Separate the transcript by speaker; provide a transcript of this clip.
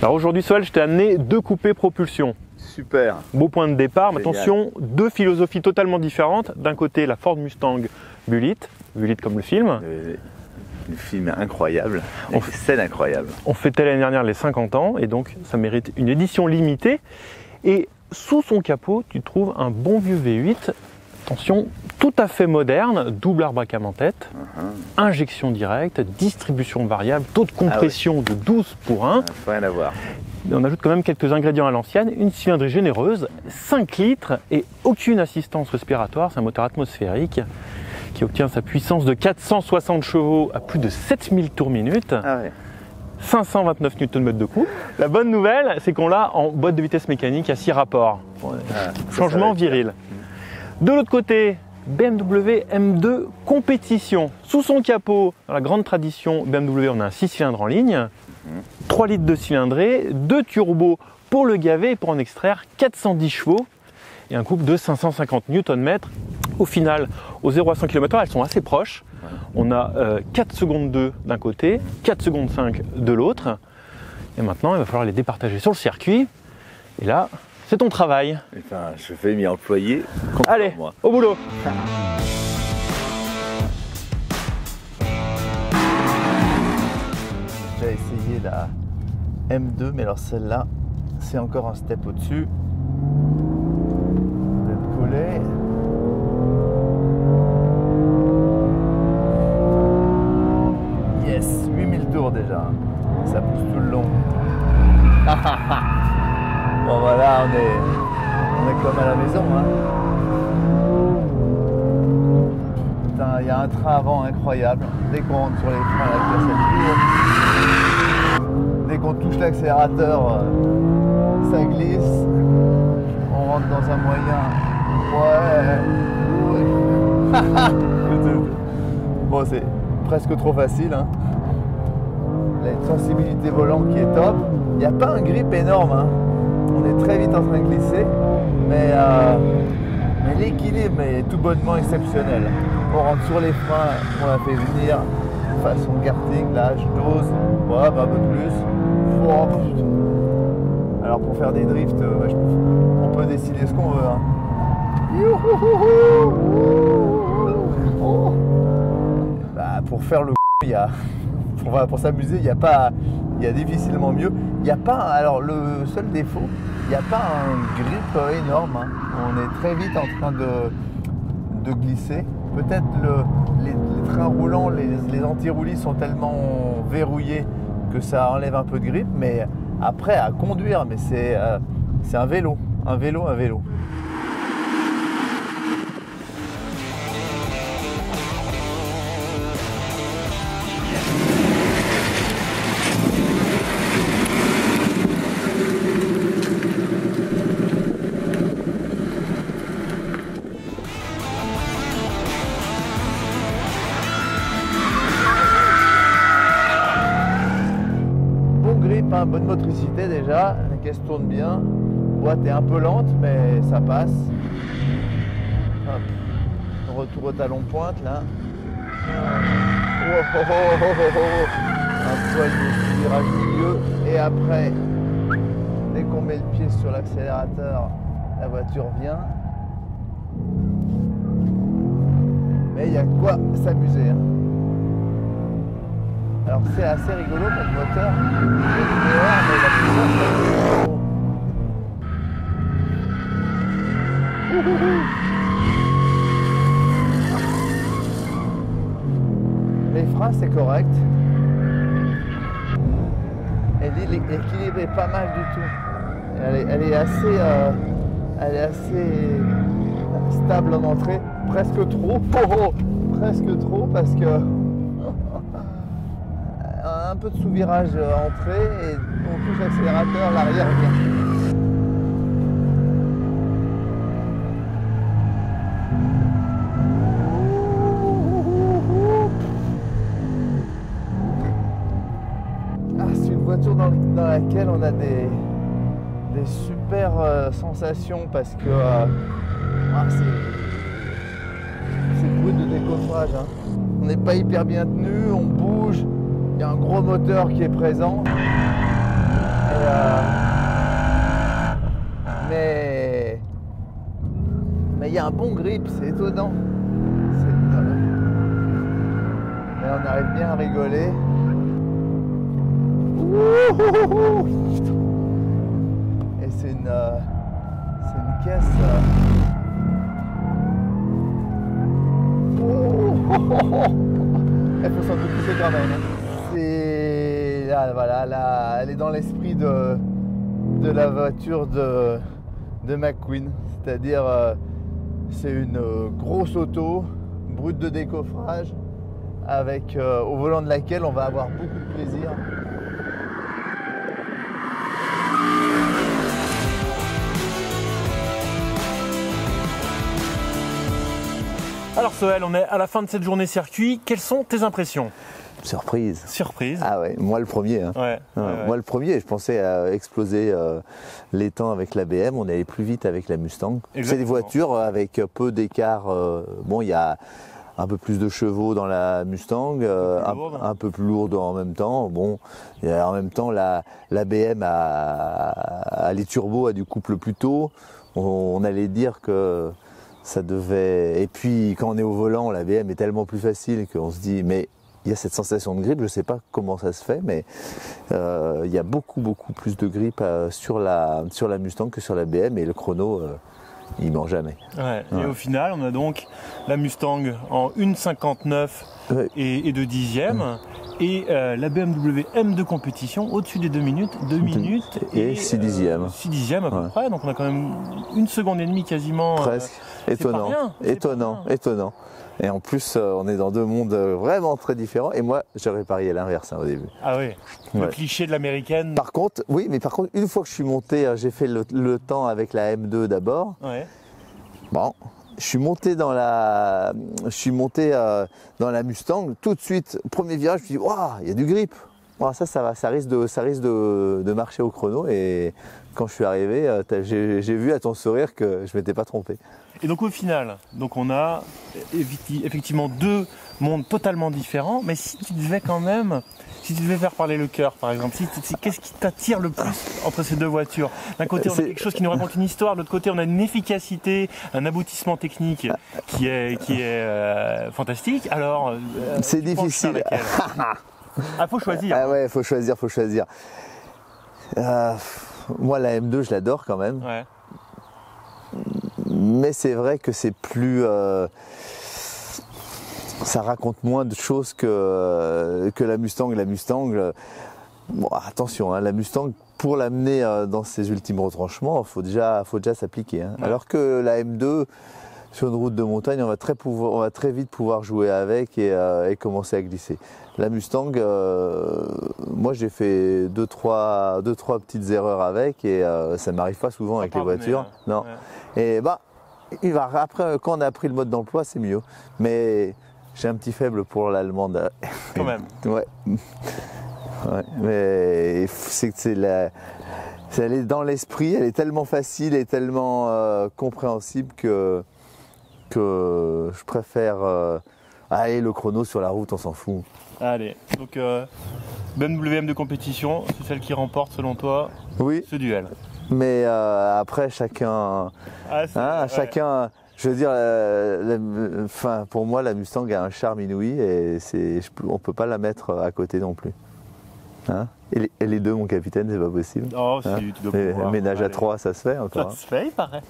Speaker 1: Alors aujourd'hui Soal, je t'ai amené deux coupés propulsion.
Speaker 2: Super.
Speaker 1: Beau point de départ, mais
Speaker 2: Génial.
Speaker 1: attention, deux philosophies totalement différentes. D'un côté la Ford Mustang Bullitt comme le film.
Speaker 2: Un film incroyable,
Speaker 1: On
Speaker 2: des scènes incroyables.
Speaker 1: On fêtait l'année dernière les 50 ans et donc ça mérite une édition limitée. Et sous son capot, tu trouves un bon vieux V8. Attention, tout à fait moderne, double arbre-à-cam en tête, injection directe, distribution variable, taux de compression de 12 pour 1.
Speaker 2: Faut rien à voir.
Speaker 1: On ajoute quand même quelques ingrédients à l'ancienne, une cylindrée généreuse, 5 litres et aucune assistance respiratoire. C'est un moteur atmosphérique qui obtient sa puissance de 460 chevaux à plus de 7000 tours minute.
Speaker 2: Ah ouais.
Speaker 1: 529 Nm de couple. La bonne nouvelle, c'est qu'on l'a en boîte de vitesse mécanique à 6 rapports. Changement viril. De l'autre côté, BMW M2 compétition. Sous son capot, dans la grande tradition BMW, on a un 6 cylindres en ligne, 3 litres de cylindrée, 2 turbos pour le gaver et pour en extraire 410 chevaux et un couple de 550 Nm. Au final, au 0 à 100 km/h, elles sont assez proches. On a 4 secondes 2 d'un côté, 4 secondes 5 de l'autre. Et maintenant, il va falloir les départager sur le circuit. Et là, c'est ton travail.
Speaker 2: Putain, je vais m'y employer.
Speaker 1: Allez,
Speaker 2: moi.
Speaker 1: au boulot.
Speaker 2: J'ai essayé la M2, mais alors celle-là, c'est encore un step au-dessus. D'être collé. Yes, 8000 tours déjà. Ça pousse tout le long. Bon voilà, on est comme à la maison. Hein. Putain, il y a un train avant incroyable. Dès qu'on rentre sur les freins avec la ceinture, dès qu'on touche l'accélérateur, ça glisse. On rentre dans un moyen. Ouais. Bon, c'est presque trop facile. Hein. Il y a une sensibilité volant qui est top. Il n'y a pas un grip énorme. Hein. On est très vite en train de glisser, mais l'équilibre est tout bonnement exceptionnel. On rentre sur les freins, on la fait venir façon karting, là je dose, ouais, un peu plus. Oh, putain. Alors pour faire des drifts, on peut décider ce qu'on veut. Hein. Bah, pour faire le il y a, pour s'amuser, il y a difficilement mieux. Il n'y a pas, alors le seul défaut, il n'y a pas un grip énorme. Hein. On est très vite en train de glisser. Peut-être les trains roulants, les anti-roulis sont tellement verrouillés que ça enlève un peu de grip. Mais après, à conduire, mais c'est un vélo, un vélo. Bonne motricité déjà, la caisse tourne bien, la boîte est un peu lente mais ça passe. Hop. Retour au talon pointe là. Un poil de virage milieu et après, dès qu'on met le pied sur l'accélérateur, la voiture vient. Mais il y a de quoi s'amuser. Hein. Alors c'est assez rigolo comme moteur, mais la puissance les freins c'est correct. Et l'équilibre est pas mal du tout. Elle est assez stable en entrée, presque trop, presque trop parce que un peu de sous-virage à entrée et on touche l'accélérateur, l'arrière vient. Ah, c'est une voiture dans laquelle on a des super sensations parce que c'est bruit de décoffrage. Hein. On n'est pas hyper bien tenu, on bouge. Il y a un gros moteur qui est présent. Et Mais il y a un bon grip, c'est étonnant. Mais on arrive bien à rigoler. Et c'est une caisse. Il faut s'en occuper quand même. Et là, voilà, là, elle est dans l'esprit de la voiture de McQueen. C'est-à-dire, c'est une grosse auto, brute de décoffrage, avec au volant de laquelle on va avoir beaucoup de plaisir.
Speaker 1: Alors Sohail, on est à la fin de cette journée circuit. Quelles sont tes impressions?
Speaker 2: Surprise.
Speaker 1: Surprise.
Speaker 2: Ah ouais, moi le premier. Hein.
Speaker 1: Ouais.
Speaker 2: Moi le premier, je pensais à exploser les temps avec la BM, on allait plus vite avec la Mustang. C'est des voitures avec peu d'écart. Bon, il y a un peu plus de chevaux dans la Mustang, un peu plus lourde en même temps. Bon, et en même temps, la BM a les turbos a du couple plus tôt. On allait dire que ça devait. Et puis quand on est au volant, la BM est tellement plus facile qu'on se dit, mais il y a cette sensation de grip. Je ne sais pas comment ça se fait, mais il y a beaucoup plus de grip sur la Mustang que sur la BM, et le chrono. Il ment jamais.
Speaker 1: Ouais. Et au final, on a donc la Mustang en 1,59 et 2 dixièmes. Et la BMW M2 compétition au-dessus des 2 minutes, 2 minutes
Speaker 2: et 6 dixièmes.
Speaker 1: 6 dixièmes à peu près, donc on a quand même 1 seconde et demie quasiment.
Speaker 2: Presque. Étonnant. Étonnant. Et en plus, on est dans deux mondes vraiment très différents. Et moi, j'aurais parié à l'inverse au début.
Speaker 1: Ah oui, le cliché de l'américaine.
Speaker 2: Par contre, une fois que je suis monté, j'ai fait le temps avec la M2 d'abord. Ouais. Bon, je suis monté dans la Mustang. Tout de suite, premier virage, je me suis dit, waouh, il y a du grip. Wow, ça va, ça risque de marcher au chrono. Et quand je suis arrivé, j'ai vu à ton sourire que je m'étais pas trompé.
Speaker 1: Et donc au final, on a effectivement deux mondes totalement différents, mais si tu devais faire parler le cœur par exemple, qu'est-ce qui t'attire le plus entre ces deux voitures? D'un côté on a quelque chose qui nous raconte une histoire, de l'autre côté on a une efficacité, un aboutissement technique qui est fantastique. Alors,
Speaker 2: c'est difficile.
Speaker 1: Faut choisir.
Speaker 2: Ah ouais, faut choisir. Moi la M2 je l'adore quand même. Ouais. Mais c'est vrai que c'est plus. Ça raconte moins de choses que la Mustang. La Mustang, bon, attention, hein, la Mustang, pour l'amener dans ses ultimes retranchements, il faut déjà s'appliquer. Hein. Ouais. Alors que la M2, sur une route de montagne, on va très vite pouvoir jouer avec et commencer à glisser. La Mustang, moi j'ai fait deux, trois petites erreurs avec et ça ne m'arrive pas souvent avec les voitures. Non. Ouais. Et après, quand on a appris le mode d'emploi, c'est mieux. Mais j'ai un petit faible pour l'allemande.
Speaker 1: Quand même.
Speaker 2: Ouais. Mais elle est dans l'esprit, elle est tellement facile et tellement compréhensible que je préfère aller le chrono sur la route, on s'en fout.
Speaker 1: Allez, donc BMW M de compétition, c'est celle qui remporte selon toi ce duel.
Speaker 2: Mais après chacun, chacun, je veux dire, pour moi la Mustang a un charme inouï et on peut pas la mettre à côté non plus. Hein, et les deux, mon capitaine, c'est pas possible.
Speaker 1: Oh, si, tu dois pouvoir.
Speaker 2: Ménage à 3, ça se fait encore.
Speaker 1: Ça se fait, il paraît.